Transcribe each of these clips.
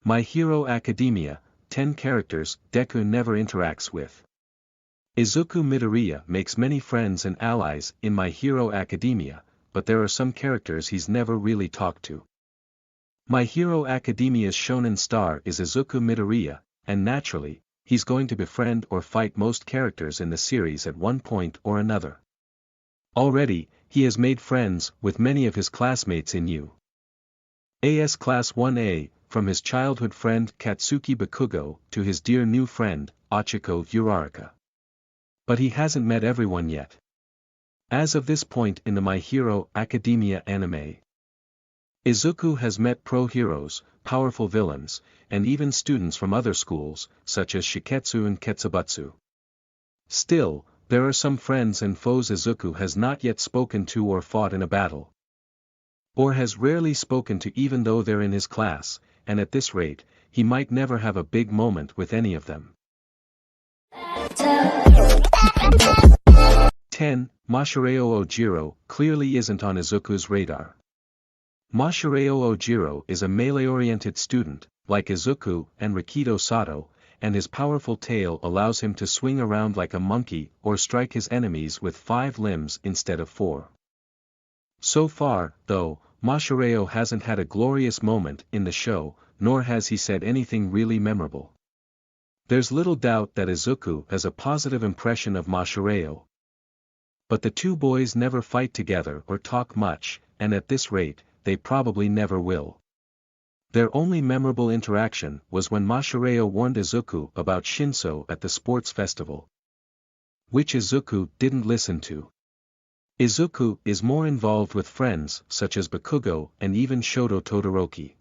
My Hero Academia, 10 characters Deku never interacts with. Izuku Midoriya makes many friends and allies in My Hero Academia, but there are some characters he's never really talked to. My Hero Academia's shonen star is Izuku Midoriya, and naturally, he's going to befriend or fight most characters in the series at one point or another. Already, he has made friends with many of his classmates in U.A.S. Class 1A, from his childhood friend Katsuki Bakugo to his dear new friend, Ochiko Uraraka. But he hasn't met everyone yet. As of this point in the My Hero Academia anime, Izuku has met pro-heroes, powerful villains, and even students from other schools, such as Shiketsu and Ketsubutsu. Still, there are some friends and foes Izuku has not yet spoken to or fought in a battle. Or has rarely spoken to even though they're in his class, and at this rate, he might never have a big moment with any of them. 10. Mashireo Ojiro clearly isn't on Izuku's radar. Mashireo Ojiro is a melee-oriented student, like Izuku and Rikido Sato, and his powerful tail allows him to swing around like a monkey or strike his enemies with 5 limbs instead of 4. So far, though, Mashireo hasn't had a glorious moment in the show, nor has he said anything really memorable. There's little doubt that Izuku has a positive impression of Mashireo. But the two boys never fight together or talk much, and at this rate, they probably never will. Their only memorable interaction was when Mashireo warned Izuku about Shinso at the sports festival, which Izuku didn't listen to. Izuku is more involved with friends such as Bakugo and even Shoto Todoroki.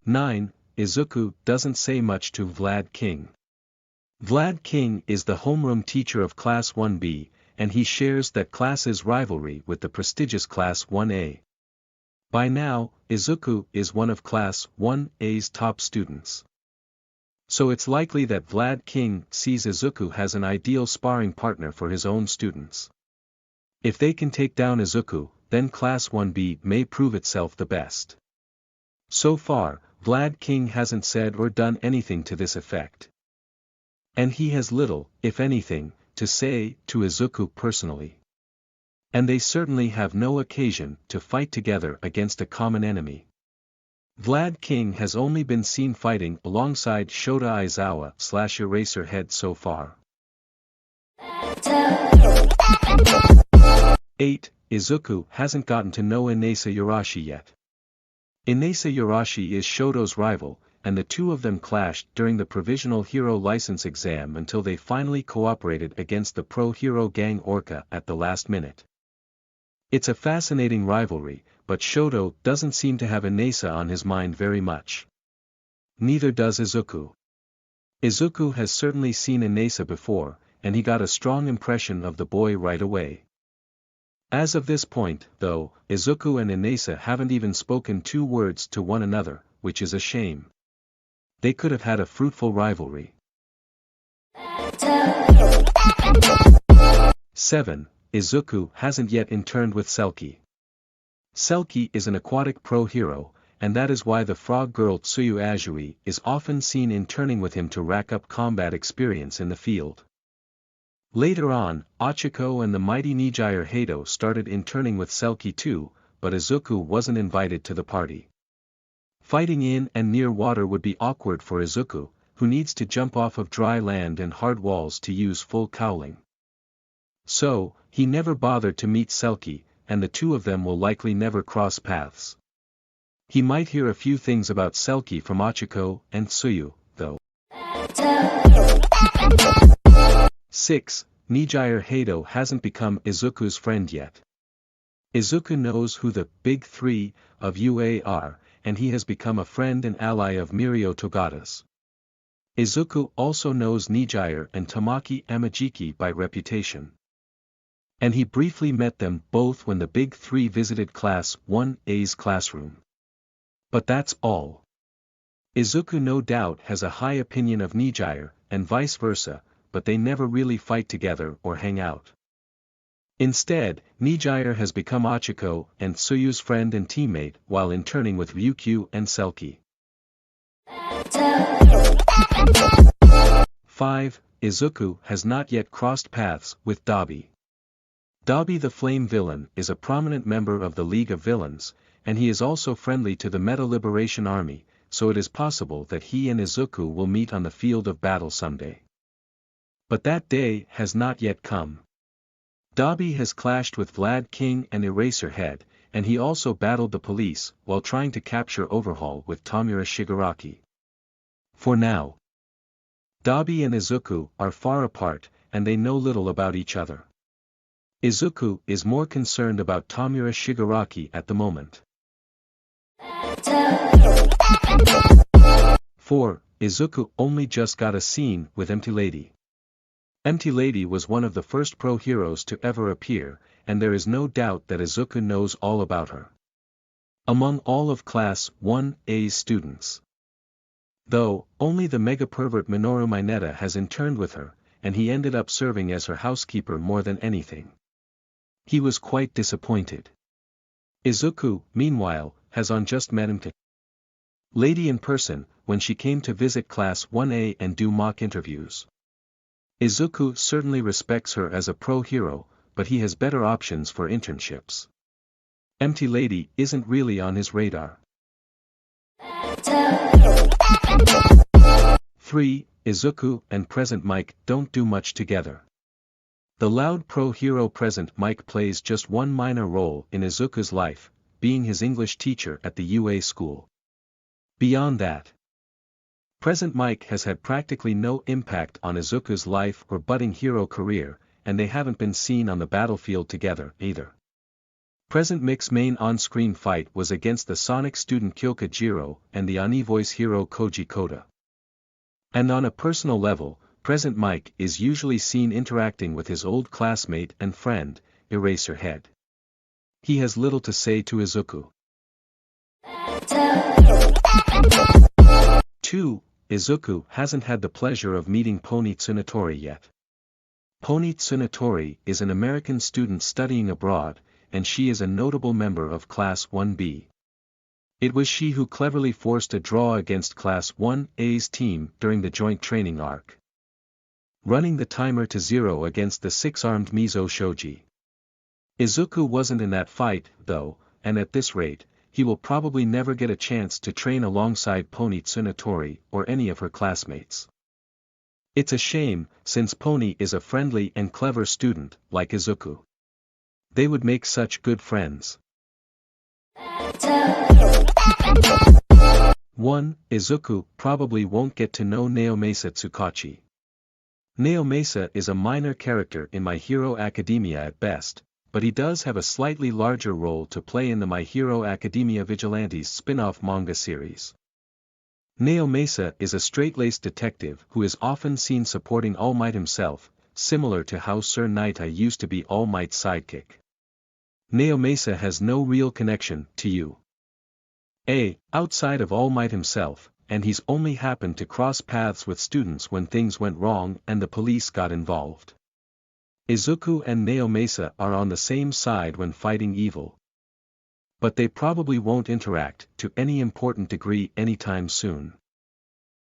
9. Izuku doesn't say much to Vlad King. Vlad King is the homeroom teacher of Class 1B, and he shares that class's rivalry with the prestigious Class 1A. By now, Izuku is one of Class 1A's top students. So it's likely that Vlad King sees Izuku as an ideal sparring partner for his own students. If they can take down Izuku, then Class 1B may prove itself the best. So far, Vlad King hasn't said or done anything to this effect. And he has little, if anything, to say to Izuku personally. And they certainly have no occasion to fight together against a common enemy. Vlad King has only been seen fighting alongside Shota Aizawa / Eraserhead so far. 8. Izuku hasn't gotten to know Inasa Yurashi yet. Inasa Yurashi is Shoto's rival, and the two of them clashed during the Provisional Hero License exam until they finally cooperated against the pro-hero gang Orca at the last minute. It's a fascinating rivalry, but Shoto doesn't seem to have Inasa on his mind very much. Neither does Izuku. Izuku has certainly seen Inasa before, and he got a strong impression of the boy right away. As of this point, though, Izuku and Inasa haven't even spoken 2 words to one another, which is a shame. They could have had a fruitful rivalry. 7. Izuku hasn't yet interned with Selkie. Selkie is an aquatic pro-hero, and that is why the frog girl Tsuyu Azui is often seen interning with him to rack up combat experience in the field. Later on, Ochiko and the mighty Nijire Hado started interning with Selkie too, but Izuku wasn't invited to the party. Fighting in and near water would be awkward for Izuku, who needs to jump off of dry land and hard walls to use full cowling. So, he never bothered to meet Selkie, and the two of them will likely never cross paths. He might hear a few things about Selkie from Ochiko and Tsuyu, though. 6. Nijire Hado hasn't become Izuku's friend yet. Izuku knows who the Big Three of UA are, and he has become a friend and ally of Mirio Togata's. Izuku also knows Nijire and Tamaki Amajiki by reputation. And he briefly met them both when the Big Three visited Class 1A's classroom. But that's all. Izuku no doubt has a high opinion of Nijire, and vice versa, but they never really fight together or hang out. Instead, Nijire has become Achiko and Tsuyu's friend and teammate while interning with Ryukyu and Selkie. 5. Izuku has not yet crossed paths with Dabi. Dabi the Flame Villain is a prominent member of the League of Villains, and he is also friendly to the Meta Liberation Army, so it is possible that he and Izuku will meet on the field of battle someday. But that day has not yet come. Dabi has clashed with Vlad King and Eraserhead, and he also battled the police while trying to capture Overhaul with Tamura Shigaraki. For now, Dabi and Izuku are far apart, and they know little about each other. Izuku is more concerned about Tamura Shigaraki at the moment. 4. Izuku only just got a scene with Empty Lady. Empty Lady was one of the first pro heroes to ever appear, and there is no doubt that Izuku knows all about her. Among all of Class 1A's students. Though, only the mega pervert Minoru Mineta has interned with her, and he ended up serving as her housekeeper more than anything. He was quite disappointed. Izuku, meanwhile, has just met him to Lady in person, when she came to visit Class 1A and do mock interviews. Izuku certainly respects her as a pro hero, but he has better options for internships. Empty Lady isn't really on his radar. 3. Izuku and Present Mike don't do much together. The loud pro hero Present Mike plays just one minor role in Izuku's life, being his English teacher at the UA school. Beyond that, Present Mike has had practically no impact on Izuku's life or budding hero career, and they haven't been seen on the battlefield together either. Present Mike's main on-screen fight was against the Sonic student Kyoka Jiro and the Ani voice hero Koji Koda. And on a personal level, Present Mike is usually seen interacting with his old classmate and friend, Eraserhead. He has little to say to Izuku. 2. Izuku hasn't had the pleasure of meeting Pony Tsunatori yet. Pony Tsunatori is an American student studying abroad, and she is a notable member of Class 1B. It was she who cleverly forced a draw against Class 1A's team during the joint training arc, running the timer to 0 against the six-armed Mizo Shoji. Izuku wasn't in that fight, though, and at this rate, he will probably never get a chance to train alongside Pony Tsunatori or any of her classmates. It's a shame, since Pony is a friendly and clever student, like Izuku. They would make such good friends. 1. Izuku probably won't get to know Naomasa Tsukachi. Naomasa is a minor character in My Hero Academia at best, but he does have a slightly larger role to play in the My Hero Academia Vigilantes spin-off manga series. Naomasa is a straight-laced detective who is often seen supporting All Might himself, similar to how Sir Naita used to be All Might's sidekick. Naomasa has no real connection to you. Outside of All Might himself, and he's only happened to cross paths with students when things went wrong and the police got involved. Izuku and Naomasa are on the same side when fighting evil. But they probably won't interact to any important degree anytime soon.